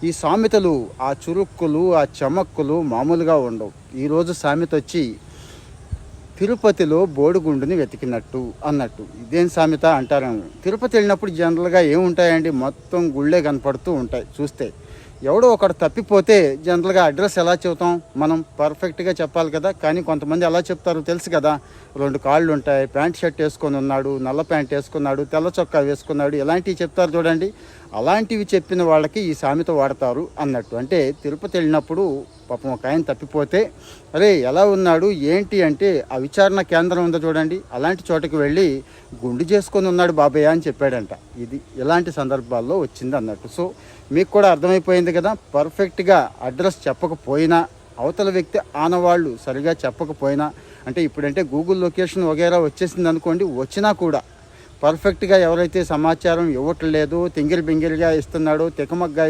ఈ సామెతలు, ఆ చురుక్కులు, ఆ చమక్కులు మామూలుగా ఉండవు. ఈరోజు సామెత వచ్చి తిరుపతిలో బోడిగుండుని వెతికినట్టు అన్నట్టు. ఇదేం సామెత అంటారేమో. తిరుపతి వెళ్ళినప్పుడు జనరల్గా ఏముంటాయండి, మొత్తం గుళ్ళే కనపడుతూ ఉంటాయి చూస్తే. ఎవడో ఒకడు తప్పిపోతే జనరల్గా అడ్రస్ ఎలా చెబుతాం మనం, పర్ఫెక్ట్గా చెప్పాలి కదా. కానీ కొంతమంది ఎలా చెప్తారు తెలుసు కదా, 2 కాళ్ళు ఉంటాయి, ప్యాంట్ షర్ట్ వేసుకొని ఉన్నాడు, నల్ల ప్యాంట్ వేసుకున్నాడు, తెల్ల చొక్కా వేసుకున్నాడు, ఇలాంటివి చెప్తారు చూడండి. అలాంటివి చెప్పిన వాళ్ళకి ఈ సామెత వాడతారు అన్నట్టు. అంటే తిరుపతి వెళ్ళినప్పుడు పాపం ఒక ఆయన తప్పిపోతే, అరే ఎలా ఉన్నాడు ఏంటి అంటే, ఆ విచారణ కేంద్రం ఉందో చూడండి, అలాంటి చోటకి వెళ్ళి గుండు చేసుకొని ఉన్నాడు బాబయ్య అని చెప్పాడంట. ఇది ఇలాంటి సందర్భాల్లో వచ్చింది అన్నట్టు. సో మీకు కూడా అర్థమైపోయింది కదా. పర్ఫెక్ట్గా అడ్రస్ చెప్పకపోయినా, అవతల వ్యక్తి ఆనవాళ్ళు సరిగా చెప్పకపోయినా, అంటే ఇప్పుడంటే గూగుల్ లొకేషన్ వగేరా వచ్చేసింది అనుకోండి, వచ్చినా కూడా పర్ఫెక్ట్గా ఎవరైతే సమాచారం ఇవ్వట్లేదో, తింగిరి బింగిరిగా ఇస్తున్నాడో, తికమగ్గా